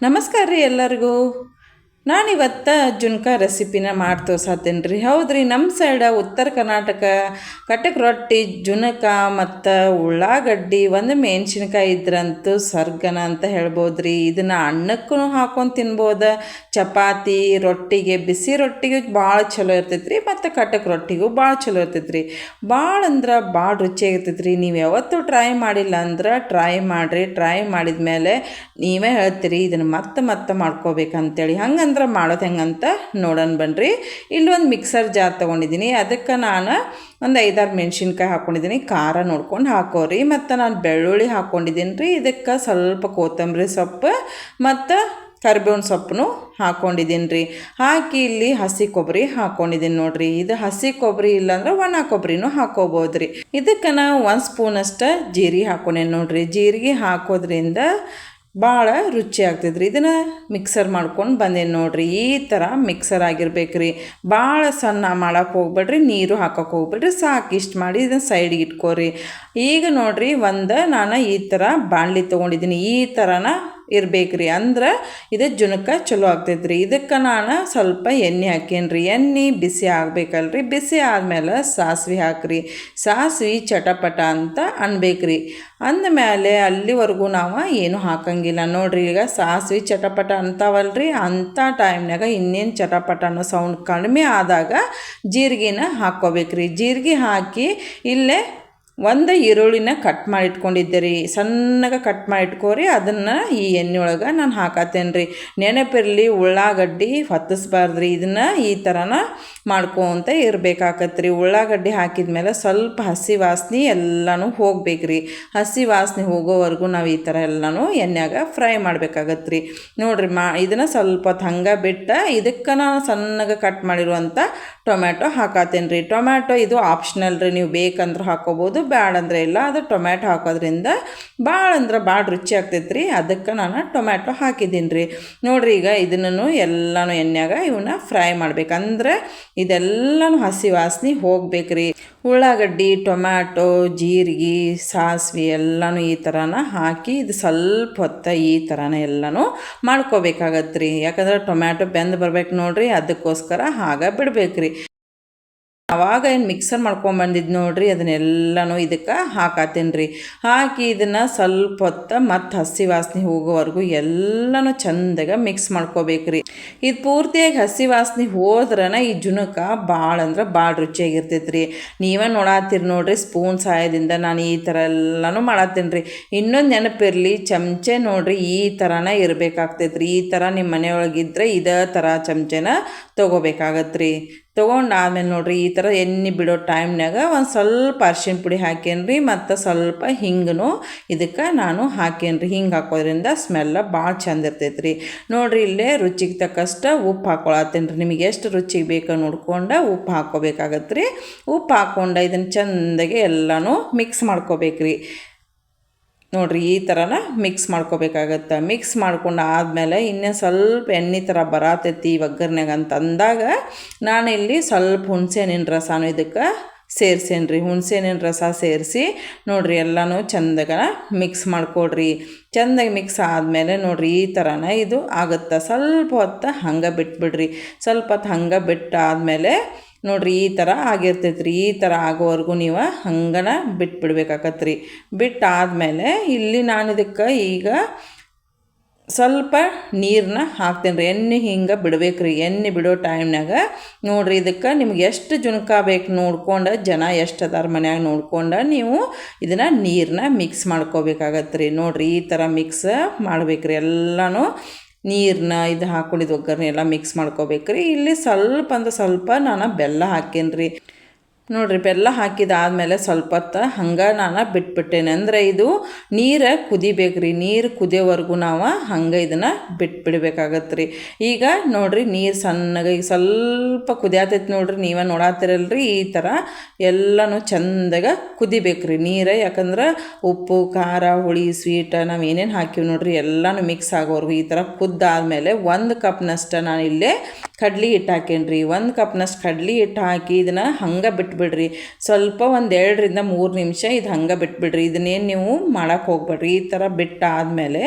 ನಮಸ್ಕಾರ ರೀ ಎಲ್ಲರಿಗೂ. ನಾನಿವತ್ತು ಜುನ್ಕ ರೆಸಿಪಿನ ಮಾಡಿ ತೋರ್ಸತ್ತೇನೆ ರೀ. ಹೌದು ರೀ, ನಮ್ಮ ಸೈಡ ಉತ್ತರ ಕರ್ನಾಟಕ ಕಟಕ್ ರೊಟ್ಟಿ, ಜುನಕ ಮತ್ತು ಉಳ್ಳಾಗಡ್ಡಿ ಒಂದು ಮೆಣಸಿನ್ಕಾಯಿ ಇದ್ರಂತೂ ಸ್ವರ್ಗನ ಅಂತ ಹೇಳ್ಬೋದು ರೀ. ಇದನ್ನು ಅನ್ನಕ್ಕೂ ಹಾಕೊಂಡು ತಿನ್ಬೋದು, ಚಪಾತಿ ರೊಟ್ಟಿಗೆ, ಬಿಸಿ ರೊಟ್ಟಿಗೆ ಭಾಳ ಚಲೋ ಇರ್ತೈತೆ ರೀ, ಮತ್ತು ಕಟಕ್ ರೊಟ್ಟಿಗೂ ಭಾಳ ಚಲೋ ಇರ್ತೈತೆ ರೀ. ಭಾಳ ಅಂದ್ರೆ ಭಾಳ ರುಚಿಯಾಗಿರ್ತೈತೆ ರೀ. ನೀವು ಯಾವತ್ತೂ ಟ್ರೈ ಮಾಡಿಲ್ಲ ಅಂದ್ರೆ ಟ್ರೈ ಮಾಡಿರಿ. ಟ್ರೈ ಮಾಡಿದ ಮೇಲೆ ನೀವೇ ಹೇಳ್ತೀರಿ ಇದನ್ನು ಮತ್ತೆ ಮಾಡ್ಕೋಬೇಕಂತೇಳಿ. ಹಂಗಂದ್ರೆ ಮಾಡೋದು ಹೆಂಗಂತ ನೋಡೋಣ ಬನ್ನಿರಿ. ಇಲ್ಲೊಂದು ಮಿಕ್ಸರ್ ಜಾರ್ ತೊಗೊಂಡಿದ್ದೀನಿ. ಅದಕ್ಕೆ ನಾನು ಒಂದು 5-6 ಮೆಣಸಿನ್ಕಾಯಿ ಹಾಕ್ಕೊಂಡಿದ್ದೀನಿ. ಖಾರ ನೋಡ್ಕೊಂಡು ಹಾಕೋರಿ. ಮತ್ತು ನಾನು ಬೆಳ್ಳುಳ್ಳಿ ಹಾಕ್ಕೊಂಡಿದ್ದೀನಿ ರೀ. ಇದಕ್ಕೆ ಸ್ವಲ್ಪ ಕೊತ್ತಂಬರಿ ಸೊಪ್ಪು ಮತ್ತು ಕರಿಬೇವಿನ ಸೊಪ್ಪು ಹಾಕ್ಕೊಂಡಿದ್ದೀನಿ ರೀ. ಹಾಕಿ ಇಲ್ಲಿ ಹಸಿ ಕೊಬ್ಬರಿ ಹಾಕ್ಕೊಂಡಿದ್ದೀನಿ ನೋಡಿರಿ. ಇದು ಹಸಿ ಕೊಬ್ಬರಿ ಇಲ್ಲಾಂದ್ರೆ ಒಣ ಕೊಬ್ಬರಿನೂ ಹಾಕೋಬೋದು ರೀ. ಇದಕ್ಕೆ ನಾವು 1 ಸ್ಪೂನಷ್ಟು ಜೀರಿಗೆ ಹಾಕ್ಕೊಂಡೇನು ನೋಡಿರಿ. ಜೀರಿಗೆ ಹಾಕೋದ್ರಿಂದ ಭಾಳ ರುಚಿ ಆಗ್ತೈತ್ರಿ. ಇದನ್ನು ಮಿಕ್ಸರ್ ಮಾಡ್ಕೊಂಡು ಬಂದೇನು ನೋಡಿರಿ. ಈ ಥರ ಮಿಕ್ಸರ್ ಆಗಿರ್ಬೇಕು ರೀ. ಭಾಳ ಸಣ್ಣ ಮಾಡೋಕೆ ಹೋಗ್ಬೇಡ್ರಿ, ನೀರು ಹಾಕೋಕೆ ಹೋಗ್ಬೇಡ್ರಿ. ಸಾಕು ಇಷ್ಟು ಮಾಡಿ ಇದನ್ನು ಸೈಡಿಗೆ ಇಟ್ಕೋರಿ. ಈಗ ನೋಡಿರಿ, ನಾನು ಈ ಥರ ಬಾಣಲಿ ತೊಗೊಂಡಿದ್ದೀನಿ. ಈ ಥರನ ಇರ್ಬೇಕು ರೀ, ಅಂದ್ರೆ ಇದು ಜುನಕ ಚಲೋ ಆಗ್ತೈತ್ರಿ. ಇದಕ್ಕೆ ನಾನು ಸ್ವಲ್ಪ ಎಣ್ಣೆ ಹಾಕೇನ್ರಿ. ಎಣ್ಣೆ ಬಿಸಿ ಆಗ್ಬೇಕಲ್ರಿ. ಬಿಸಿ ಆದಮೇಲೆ ಸಾಸಿವೆ ಹಾಕ್ರಿ. ಸಾಸಿವೆ ಚಟಪಟ ಅಂತ ಅನ್ಬೇಕ್ರಿ. ಅಂದಮೇಲೆ ಅಲ್ಲಿವರೆಗೂ ನಾವು ಏನು ಹಾಕಂಗಿಲ್ಲ ನೋಡ್ರಿ. ಈಗ ಸಾಸಿವೆ ಚಟಪಟ ಅಂತಾವಲ್ರಿ, ಅಂಥ ಟೈಮ್ನಾಗ ಇನ್ನೇನು ಚಟಪಟ ಅನ್ನೋ ಸೌಂಡ್ ಕಡಿಮೆ ಆದಾಗ ಜೀರಿಗೆನ ಹಾಕ್ಕೋಬೇಕ್ರಿ. ಜೀರಿಗೆ ಹಾಕಿ ಇಲ್ಲೇ ಒಂದು ಈರುಳ್ಳಿನ ಕಟ್ ಮಾಡಿ ಇಟ್ಕೊಂಡಿದ್ದೆ ರೀ. ಸಣ್ಣಗೆ ಕಟ್ ಮಾಡಿ ಇಟ್ಕೋರಿ. ಅದನ್ನು ಈ ಎಣ್ಣೆ ಒಳಗೆ ನಾನು ಹಾಕತ್ತೇನೆ ರೀ. ನೆನಪಿರಲಿ, ಉಳ್ಳಾಗಡ್ಡಿ ಹೊತ್ತಿಸ್ಬಾರ್ದ್ರಿ. ಇದನ್ನು ಈ ಥರನ ಮಾಡ್ಕೊತ ಇರಬೇಕಾಗತ್ತೆ ರೀ. ಉಳ್ಳಾಗಡ್ಡಿ ಹಾಕಿದ ಮೇಲೆ ಸ್ವಲ್ಪ ಹಸಿ ವಾಸನೆ ಎಲ್ಲನೂ ಹೋಗ್ಬೇಕ್ರಿ. ಹಸಿ ವಾಸನೆ ಹೋಗೋವರೆಗೂ ನಾವು ಈ ಥರ ಎಲ್ಲನೂ ಎಣ್ಣೆಯಾಗ ಫ್ರೈ ಮಾಡ್ಬೇಕಾಗತ್ತೆ ರೀ. ನೋಡಿರಿ, ಇದನ್ನು ಸ್ವಲ್ಪ ಹೊತ್ತು ಹಂಗೆ ಬಿಟ್ಟು ಇದಕ್ಕೆ ನಾನು ಸಣ್ಣಗೆ ಕಟ್ ಮಾಡಿರುವಂಥ ಟೊಮ್ಯಾಟೊ ಹಾಕತ್ತೇನೆ ರೀ. ಟೊಮ್ಯಾಟೊ ಇದು ಆಪ್ಷನಲ್ ರೀ. ನೀವು ಬೇಕಂದ್ರೆ ಹಾಕೋಬೋದು, ಬ್ಯಾಡ ಅಂದ್ರೆ ಇಲ್ಲ. ಅದು ಟೊಮ್ಯಾಟೊ ಹಾಕೋದ್ರಿಂದ ಭಾಳ ಅಂದ್ರೆ ಭಾಳ ರುಚಿ ಆಗ್ತೈತೆ ರೀ. ಅದಕ್ಕೆ ನಾನು ಟೊಮ್ಯಾಟೊ ಹಾಕಿದ್ದೀನಿ ರೀ. ನೋಡಿರಿ, ಈಗ ಇದನ್ನು ಎಲ್ಲನೂ ಎಣ್ಣೆಯಾಗ ಇವನ್ನ ಫ್ರೈ ಮಾಡ್ಬೇಕಂದ್ರೆ ಇದೆಲ್ಲನೂ ಹಸಿ ವಾಸನೆ ಹೋಗ್ಬೇಕ್ರಿ. ಉಳ್ಳಾಗಡ್ಡಿ, ಟೊಮ್ಯಾಟೊ, ಜೀರಿಗೆ, ಸಾಸಿವೆ ಎಲ್ಲನೂ ಈ ಥರನ ಹಾಕಿ ಇದು ಸ್ವಲ್ಪ ಹೊತ್ತು ಈ ಥರನ ಎಲ್ಲನೂ ಮಾಡ್ಕೋಬೇಕಾಗತ್ತೆ ರೀ. ಯಾಕಂದ್ರೆ ಟೊಮ್ಯಾಟೊ ಬೆಂದು ಬರ್ಬೇಕು ನೋಡಿರಿ, ಅದಕ್ಕೋಸ್ಕರ ಹಾಗೆ ಬಿಡ್ಬೇಕ್ರಿ. ಅವಾಗ ಏನು ಮಿಕ್ಸರ್ ಮಾಡ್ಕೊಂಬಂದಿದ್ದು ನೋಡಿರಿ, ಅದನ್ನೆಲ್ಲನೂ ಇದಕ್ಕೆ ಹಾಕತ್ತೇನೆ ರೀ. ಹಾಕಿ ಇದನ್ನು ಸ್ವಲ್ಪ ಹೊತ್ತು ಮತ್ತು ಹಸಿ ವಾಸನೆ ಹೋಗೋವರೆಗೂ ಎಲ್ಲನೂ ಚಂದಾಗ ಮಿಕ್ಸ್ ಮಾಡ್ಕೋಬೇಕ್ರಿ. ಇದು ಪೂರ್ತಿಯಾಗಿ ಹಸಿ ವಾಸನೆ ಹೋದ್ರನ ಈ ಜುನಕ ಭಾಳ ಅಂದ್ರೆ ಭಾಳ ರುಚಿಯಾಗಿರ್ತೈತೆ ರೀ. ನೀವೇ ನೋಡತ್ತೀರಿ ನೋಡಿರಿ, ಸ್ಪೂನ್ ಸಹಾಯದಿಂದ ನಾನು ಈ ಥರ ಎಲ್ಲನೂ ಮಾಡತ್ತೇನೆ ರೀ. ಇನ್ನೊಂದು ನೆನಪಿರಲಿ, ಚಮಚೆ ನೋಡಿರಿ ಈ ಥರನೇ ಇರಬೇಕಾಗ್ತೈತೆ ರೀ. ಈ ಥರ ನಿಮ್ಮ ಮನೆಯೊಳಗಿದ್ರೆ ಇದೇ ಥರ ಚಮಚೆನ ತೊಗೋಬೇಕಾಗತ್ತೆ ರೀ. ತೊಗೊಂಡಾದ್ಮೇಲೆ ನೋಡಿರಿ, ಈ ಥರ ಎಣ್ಣೆ ಬಿಡೋ ಟೈಮ್ನಾಗ ಒಂದು ಸ್ವಲ್ಪ ಅರ್ಶಿಣ ಪುಡಿ ಹಾಕೇನ್ರಿ. ಮತ್ತು ಸ್ವಲ್ಪ ಹಿಂಗು ಇದಕ್ಕೆ ನಾನು ಹಾಕೇನ್ರಿ. ಹಿಂಗೆ ಹಾಕೋದ್ರಿಂದ ಸ್ಮೆಲ್ಲ ಭಾಳ ಚಂದ ಇರ್ತೈತೆ ರೀ. ನೋಡಿರಿ, ಇಲ್ಲೇ ರುಚಿಗೆ ತಕ್ಕಷ್ಟು ಉಪ್ಪು ಹಾಕ್ಕೊಳತ್ತೇನೆ ರೀ. ನಿಮಗೆ ಎಷ್ಟು ರುಚಿಗೆ ಬೇಕೋ ನೋಡ್ಕೊಂಡು ಉಪ್ಪು ಹಾಕ್ಕೋಬೇಕಾಗತ್ತೆ ರೀ. ಉಪ್ಪು ಹಾಕ್ಕೊಂಡು ಇದನ್ನು ಚಂದಾಗಿ ಎಲ್ಲನೂ ಮಿಕ್ಸ್ ಮಾಡ್ಕೋಬೇಕ್ರಿ. ನೋಡಿರಿ, ಈ ಥರನ ಮಿಕ್ಸ್ ಮಾಡ್ಕೋಬೇಕಾಗತ್ತೆ. ಮಿಕ್ಸ್ ಮಾಡ್ಕೊಂಡು ಆದಮೇಲೆ ಇನ್ನೂ ಸ್ವಲ್ಪ ಎಣ್ಣೆ ಥರ ಬರತೈತಿ ಒಗ್ಗರ್ನ್ಯಾಗ ಅಂತ ಅಂದಾಗ ನಾನಿಲ್ಲಿ ಸ್ವಲ್ಪ ಹುಣಸೆಹಣ್ಣಿನ ರಸನೂ ಇದಕ್ಕೆ ಸೇರ್ಸೇನಿ ರೀ. ಹುಣಸೆಹಣ್ಣಿನ ರಸ ಸೇರಿಸಿ ನೋಡಿರಿ ಎಲ್ಲನೂ ಚಂದಾಗ ಮಿಕ್ಸ್ ಮಾಡ್ಕೊಡ್ರಿ. ಚೆಂದಾಗಿ ಮಿಕ್ಸ್ ಆದಮೇಲೆ ನೋಡಿರಿ ಈ ಥರನ ಇದು ಆಗುತ್ತೆ. ಸ್ವಲ್ಪ ಹೊತ್ತು ಹಂಗೆ ಬಿಟ್ಬಿಡ್ರಿ. ಸ್ವಲ್ಪ ಹೊತ್ತು ಹಂಗೆ ಬಿಟ್ಟಾದಮೇಲೆ ನೋಡಿರಿ ಈ ಥರ ಆಗಿರ್ತೈತೆ ರೀ. ಈ ಥರ ಆಗೋವರೆಗೂ ನೀವು ಹಂಗನ ಬಿಟ್ಬಿಡ್ಬೇಕಾಗತ್ತೆ ರೀ. ಬಿಟ್ಟಾದಮೇಲೆ ಇಲ್ಲಿ ನಾನು ಇದಕ್ಕೆ ಈಗ ಸ್ವಲ್ಪ ನೀರನ್ನ ಹಾಕ್ತೇನೆ ರೀ. ಎಣ್ಣೆ ಹಿಂಗೆ ಬಿಡ್ಬೇಕು ರೀ. ಎಣ್ಣೆ ಬಿಡೋ ಟೈಮ್ನಾಗ ನೋಡಿರಿ, ಇದಕ್ಕೆ ನಿಮ್ಗೆ ಎಷ್ಟು ಜುನಕ ಬೇಕು ನೋಡ್ಕೊಂಡು, ಜನ ಎಷ್ಟು ಅದಾರ ಮನ್ಯಾಗ ನೋಡ್ಕೊಂಡು ನೀವು ಇದನ್ನು ನೀರನ್ನ ಮಿಕ್ಸ್ ಮಾಡ್ಕೋಬೇಕಾಗತ್ತೆ ರೀ. ನೋಡಿರಿ, ಈ ಥರ ಮಿಕ್ಸ್ ಮಾಡ್ಬೇಕ್ರಿ. ಎಲ್ಲನೂ ನೀರನ್ನ ಇದು ಹಾಕ್ಕೊಂಡಿದ್ದು ಒಗ್ಗರಣೆ ಎಲ್ಲ ಮಿಕ್ಸ್ ಮಾಡ್ಕೋಬೇಕ್ರಿ. ಇಲ್ಲಿ ಸ್ವಲ್ಪ ನಾನು ಬೆಲ್ಲ ಹಾಕೇನಿ ರೀ. ನೋಡಿರಿ, ಬೆಲ್ಲ ಹಾಕಿದಾದ್ಮೇಲೆ ಸ್ವಲ್ಪ ಹೊತ್ತು ಹಂಗೆ ನಾನು ಬಿಟ್ಬಿಟ್ಟೇನೆ. ಅಂದರೆ ಇದು ನೀರು ಕುದಿಬೇಕ್ರಿ. ನೀರು ಕುದಿಯೋವರೆಗೂ ನಾವು ಹಂಗೆ ಇದನ್ನು ಬಿಟ್ಬಿಡ್ಬೇಕಾಗತ್ತೆ ರೀ. ಈಗ ನೋಡಿರಿ, ನೀರು ಸಣ್ಣಗೆ ಈಗ ಸ್ವಲ್ಪ ಕುದಿಯತೈತಿ ನೋಡಿರಿ. ನೀವೇ ನೋಡಾತಿರಲ್ರಿ, ಈ ಥರ ಎಲ್ಲನೂ ಚಂದಾಗ ಕುದಿಬೇಕ್ರಿ ನೀರು. ಯಾಕಂದ್ರೆ ಉಪ್ಪು, ಖಾರ, ಹುಳಿ, ಸ್ವೀಟ್ ನಾವು ಏನೇನು ಹಾಕಿವಿ ನೋಡಿರಿ ಎಲ್ಲನೂ ಮಿಕ್ಸ್ ಆಗೋವರೆಗೂ ಈ ಥರ ಕುದ್ದಾದಮೇಲೆ 1 ಕಪ್ನಷ್ಟು ನಾನು ಇಲ್ಲೇ ಕಡ್ಲಿ ಹಿಟ್ಟು ಹಾಕೇನ್ರಿ. 1 ಕಪ್ನಷ್ಟು ಕಡ್ಲಿ ಹಿಟ್ಟು ಹಾಕಿ ಇದನ್ನು ಹಂಗೆ ಬಿಟ್ಬಿಡ್ರಿ. ಸ್ವಲ್ಪ ಒಂದು 2-3 ನಿಮಿಷ ಇದು ಹಂಗೆ ಬಿಟ್ಬಿಡ್ರಿ. ಇದನ್ನೇನು ನೀವು ಮಾಡೋಕ್ಕೆ ಹೋಗ್ಬೇಡ್ರಿ. ಈ ಥರ ಬಿಟ್ಟಾದಮೇಲೆ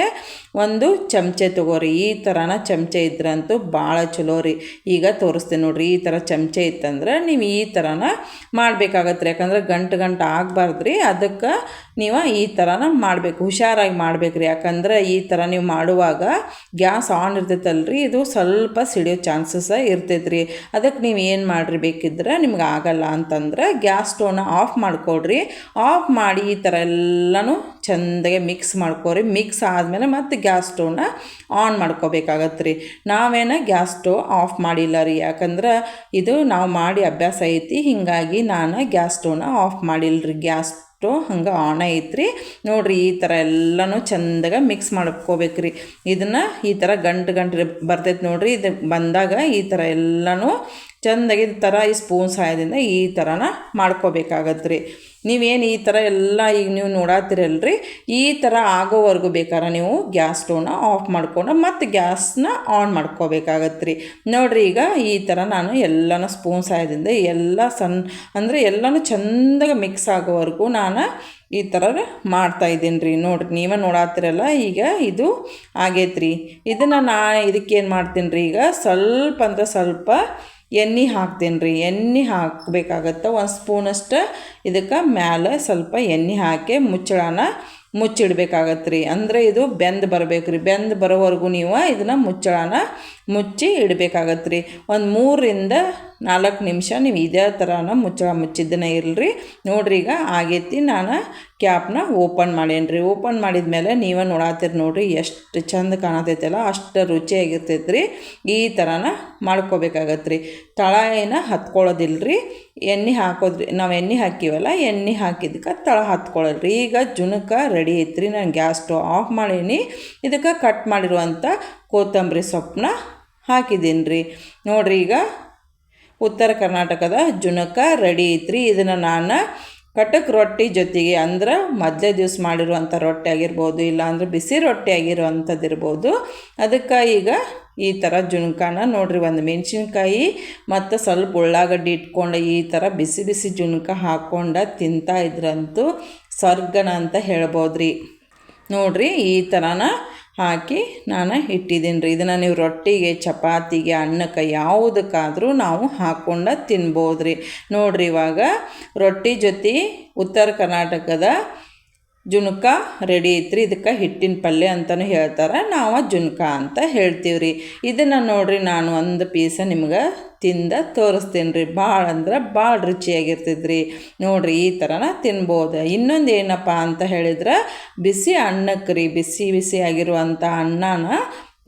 ಒಂದು ಚಮಚೆ ತೊಗೋರಿ. ಈ ಥರನ ಚಮಚೆ ಇದ್ರಂತೂ ಭಾಳ ಚಲೋ ರೀ. ಈಗ ತೋರಿಸ್ತೀನಿ ನೋಡಿರಿ. ಈ ಥರ ಚಮಚೆ ಇತ್ತಂದ್ರೆ ನೀವು ಈ ಥರನ ಮಾಡಬೇಕಾಗತ್ತೆ ರೀ. ಯಾಕಂದ್ರೆ ಗಂಟು ಆಗಬಾರ್ದು ರೀ. ಅದಕ್ಕೆ ನೀವು ಈ ಥರನ ಮಾಡಬೇಕು, ಹುಷಾರಾಗಿ ಮಾಡ್ಬೇಕು ರೀ. ಯಾಕಂದ್ರೆ ಈ ಥರ ನೀವು ಮಾಡುವಾಗ ಗ್ಯಾಸ್ ಆನ್ ಇರ್ತೈತಲ್ರಿ, ಇದು ಸ್ವಲ್ಪ ಸಿಡಿಯೋ ಚಾನ್ಸಸ್ ಇರ್ತೈತೆ ರೀ. ಅದಕ್ಕೆ ನೀವು ಏನು ಮಾಡಿರಿ, ಬೇಕಿದ್ರೆ ನಿಮ್ಗೆ ಆಗಲ್ಲ ಅಂತಂದ್ರೆ ಗ್ಯಾಸ್ ಸ್ಟೋವ್ನ ಆಫ್ ಮಾಡ್ಕೊಡ್ರಿ. ಆಫ್ ಮಾಡಿ ಈ ಥರ ಎಲ್ಲನೂ ಚೆಂದಾಗೆ ಮಿಕ್ಸ್ ಮಾಡ್ಕೊರಿ. ಮಿಕ್ಸ್ ಆದಮೇಲೆ ಮತ್ತೆ ಗ್ಯಾಸ್ ಸ್ಟೋವ್ನ ಆನ್ ಮಾಡ್ಕೋಬೇಕಾಗತ್ತೆ ರೀ. ನಾವೇನು ಗ್ಯಾಸ್ ಸ್ಟೋವ್ ಆಫ್ ಮಾಡಿಲ್ಲ ರೀ. ಯಾಕಂದ್ರೆ ಇದು ನಾವು ಮಾಡಿ ಅಭ್ಯಾಸ ಐತಿ, ಹೀಗಾಗಿ ನಾನು ಗ್ಯಾಸ್ ಸ್ಟೋವ್ನ ಆಫ್ ಮಾಡಿಲ್ಲ ರೀ. ಗ್ಯಾಸ್ ಸ್ಟೋವ್ ಹಂಗೆ ಆನ್ ಐತ್ರಿ. ನೋಡಿರಿ, ಈ ಥರ ಎಲ್ಲನೂ ಚೆಂದಾಗ ಮಿಕ್ಸ್ ಮಾಡ್ಕೋಬೇಕ್ರಿ. ಇದನ್ನು ಈ ಥರ ಗಂಟು ಬರ್ತೈತೆ ನೋಡಿರಿ. ಇದು ಬಂದಾಗ ಈ ಥರ ಎಲ್ಲನೂ ಚೆಂದಾಗಿ ಈ ಥರ ಈ ಸ್ಪೂನ್ ಸಹಾಯದಿಂದ ಈ ಥರನ ಮಾಡ್ಕೋಬೇಕಾಗತ್ತೆ ರೀ. ನೀವೇನು ಈ ಥರ ಎಲ್ಲ ಈಗ ನೀವು ನೋಡತ್ತೀರಲ್ರಿ, ಈ ಥರ ಆಗೋವರೆಗೂ ಬೇಕಾದ್ರೆ ನೀವು ಗ್ಯಾಸ್ ಸ್ಟೋವ್ನ ಆಫ್ ಮಾಡ್ಕೊಂಡು ಮತ್ತು ಗ್ಯಾಸ್ನ ಆನ್ ಮಾಡ್ಕೋಬೇಕಾಗತ್ತೆ ರೀ. ನೋಡಿರಿ, ಈಗ ಈ ಥರ ನಾನು ಎಲ್ಲನೂ ಸ್ಪೂನ್ ಸಹಾಯದಿಂದ ಎಲ್ಲ ಅಂದರೆ ಎಲ್ಲನೂ ಚೆಂದಾಗಿ ಮಿಕ್ಸ್ ಆಗೋವರೆಗೂ ನಾನು ಈ ಥರ ಮಾಡ್ತಾಯಿದ್ದೀನಿ ರೀ. ನೋಡಿರಿ, ನೀವೇ ನೋಡತ್ತೀರಲ್ಲ, ಈಗ ಇದು ಆಗೈತೆ ರೀ. ಇದನ್ನು ಇದಕ್ಕೇನು ಮಾಡ್ತೀನಿ ರೀ, ಈಗ ಸ್ವಲ್ಪ ಎಣ್ಣೆ ಹಾಕ್ತೀನಿ ರೀ. ಎಣ್ಣೆ ಹಾಕಬೇಕಾಗತ್ತೆ. 1 ಸ್ಪೂನಷ್ಟು ಇದಕ್ಕೆ ಮ್ಯಾಲೆ ಸ್ವಲ್ಪ ಎಣ್ಣೆ ಹಾಕಿ ಮುಚ್ಚಿಡ್ಬೇಕಾಗತ್ತೆ ರೀ. ಅಂದರೆ ಇದು ಬೆಂದು ಬರಬೇಕು ರೀ. ಬೆಂದು ಬರೋವರೆಗೂ ನೀವು ಇದನ್ನು ಮುಚ್ಚಿ ಇಡಬೇಕಾಗತ್ತೆ ರೀ. ಒಂದು 3-4 ನಿಮಿಷ ನೀವು ಇದೇ ಥರನ ಮುಚ್ಚಿದ್ದನೇ ಇರಲಿ. ನೋಡಿರಿ, ಈಗ ಆಗೈತಿ. ನಾನು ಕ್ಯಾಪ್ನ ಓಪನ್ ಮಾಡೇನಿ ರೀ. ಓಪನ್ ಮಾಡಿದ ಮೇಲೆ ನೀವೇ ನೋಡತ್ತೀರಿ ನೋಡಿರಿ, ಎಷ್ಟು ಚಂದ ಕಾಣತೈತಲ್ಲ, ಅಷ್ಟು ರುಚಿಯಾಗಿರ್ತೈತೆ ರೀ. ಈ ಥರನ ಮಾಡ್ಕೋಬೇಕಾಗತ್ತೆ ರೀ. ತಳ ಏನು ಹತ್ಕೊಳ್ಳೋದಿಲ್ಲ ರೀ. ಎಣ್ಣೆ ಹಾಕೋದ್ರಿ, ನಾವು ಎಣ್ಣೆ ಹಾಕಿವಲ್ಲ, ಎಣ್ಣೆ ಹಾಕಿದ್ದಕ್ಕೆ ತಳ ಹತ್ಕೊಳ್ಳಲ್ರಿ. ಈಗ ಜುನಕ ರೆಡಿ ಐತ್ರಿ. ನಾನು ಗ್ಯಾಸ್ ಸ್ಟವ್ ಆಫ್ ಮಾಡೀನಿ. ಇದಕ್ಕೆ ಕಟ್ ಮಾಡಿರುವಂಥ ಕೊತ್ತಂಬರಿ ಸೊಪ್ಪನ್ನ ಹಾಕಿದ್ದೀನಿ ರೀ. ನೋಡಿರಿ, ಈಗ ಉತ್ತರ ಕರ್ನಾಟಕದ ಜುನಕ ರೆಡಿ ಐತ್ರಿ. ಇದನ್ನು ನಾನು ಕಟಕ್ ರೊಟ್ಟಿ ಜೊತೆಗೆ, ಅಂದ್ರೆ ಮೊದಲೇ ದಿವಸ ಮಾಡಿರುವಂಥ ರೊಟ್ಟಿ ಆಗಿರ್ಬೋದು, ಇಲ್ಲಾಂದ್ರೆ ಬಿಸಿ ರೊಟ್ಟಿ ಆಗಿರುವಂಥದ್ದು ಇರ್ಬೋದು. ಅದಕ್ಕೆ ಈಗ ಈ ಥರ ಜುನ್ಕಾನ ನೋಡಿರಿ, ಒಂದು ಮೆಣಸಿನ್ಕಾಯಿ ಮತ್ತು ಸ್ವಲ್ಪ ಉಳ್ಳಾಗಡ್ಡಿ ಇಟ್ಕೊಂಡು ಈ ಥರ ಬಿಸಿ ಜುನ್ಕ ಹಾಕ್ಕೊಂಡು ತಿಂತಾ ಇದ್ರಂತೂ ಸ್ವರ್ಗನ ಅಂತ ಹೇಳ್ಬೋದು ರೀ. ನೋಡಿರಿ, ಈ ಥರನ ಹಾಕಿ ನಾನು ಇಟ್ಟಿದ್ದೀನಿ ರೀ. ಇದನ್ನು ನೀವು ರೊಟ್ಟಿಗೆ, ಚಪಾತಿಗೆ, ಅನ್ನಕ್ಕೆ ಯಾವುದಕ್ಕಾದರೂ ನಾವು ಹಾಕ್ಕೊಂಡು ತಿನ್ಬೋದು ರೀ. ನೋಡಿರಿ, ಇವಾಗ ರೊಟ್ಟಿ ಜೊತೆ ಉತ್ತರ ಕರ್ನಾಟಕದ ಜುನ್ಕ ರೆಡಿ ಐತ್ರಿ. ಇದಕ್ಕೆ ಹಿಟ್ಟಿನ ಪಲ್ಯ ಅಂತಲೂ ಹೇಳ್ತಾರೆ, ನಾವು ಜುನ್ಕ ಅಂತ ಹೇಳ್ತೀವಿ ರೀ. ಇದನ್ನು ನೋಡಿರಿ, ನಾನು ಒಂದು ಪೀಸ ನಿಮ್ಗೆ ತಿಂದು ತೋರಿಸ್ತೀನಿ ರೀ. ಭಾಳ ಅಂದ್ರೆ ಭಾಳ ರುಚಿಯಾಗಿರ್ತೈತೆ ರೀ. ನೋಡಿರಿ, ಈ ಥರನ ತಿನ್ಬೋದು. ಇನ್ನೊಂದು ಏನಪ್ಪ ಅಂತ ಹೇಳಿದ್ರೆ, ಬಿಸಿ ಅನ್ನಕ್ಕೆ ರೀ, ಬಿಸಿ ಆಗಿರುವಂಥ ಅನ್ನನ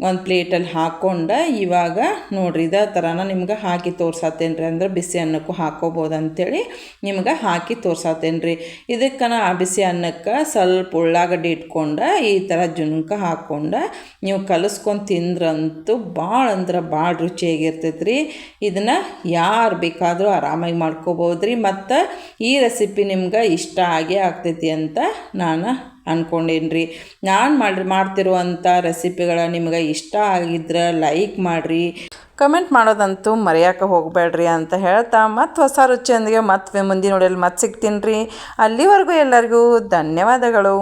ಒಂದು ಪ್ಲೇಟಲ್ಲಿ ಹಾಕ್ಕೊಂಡು ಇವಾಗ ನೋಡಿರಿ ಇದೇ ಥರನ ನಿಮ್ಗೆ ಹಾಕಿ ತೋರ್ಸತ್ತೇನೆ ರೀ. ಅಂದ್ರೆ ಬಿಸಿ ಅನ್ನಕ್ಕೂ ಹಾಕೋಬೋದು ಅಂಥೇಳಿ ನಿಮ್ಗೆ ಹಾಕಿ ತೋರ್ಸತ್ತೇನೆ ರೀ. ಇದಕ್ಕೆ ಆ ಬಿಸಿ ಅನ್ನಕ್ಕೆ ಸ್ವಲ್ಪ ಉಳ್ಳಾಗಡ್ಡಿ ಇಟ್ಕೊಂಡು ಈ ಥರ ಜುನ್ಕ ಹಾಕ್ಕೊಂಡು ನೀವು ಕಲಿಸ್ಕೊಂಡು ತಿಂದ್ರಂತೂ ಭಾಳ ಅಂದ್ರೆ ಭಾಳ ರುಚಿಯಾಗಿರ್ತೈತೆ ರೀ. ಇದನ್ನು ಯಾರು ಬೇಕಾದರೂ ಆರಾಮಾಗಿ ಮಾಡ್ಕೋಬೋದು ರೀ. ಮತ್ತು ಈ ರೆಸಿಪಿ ನಿಮ್ಗೆ ಇಷ್ಟ ಆಗೇ ಆಗ್ತೈತಿ ಅಂತ ನಾನು ಅಂದ್ಕೊಂಡೇನಿ ರೀ. ನಾನು ಮಾಡ್ತಿರುವಂಥ ರೆಸಿಪಿಗಳ ನಿಮ್ಗೆ ಇಷ್ಟ ಆಗಿದ್ರೆ ಲೈಕ್ ಮಾಡಿರಿ, ಕಮೆಂಟ್ ಮಾಡೋದಂತೂ ಮರೆಯೋಕೆ ಹೋಗಬೇಡ್ರಿ ಅಂತ ಹೇಳ್ತಾ ಮತ್ತು ಹೊಸ ರುಚಿಯೊಂದಿಗೆ ಮತ್ತೆ ಮುಂದಿನ ನೋಡಿಯಲ್ಲಿ ಮತ್ತೆ ಸಿಗ್ತೀನಿ ರೀ. ಅಲ್ಲಿವರೆಗೂ ಎಲ್ಲರಿಗೂ ಧನ್ಯವಾದಗಳು.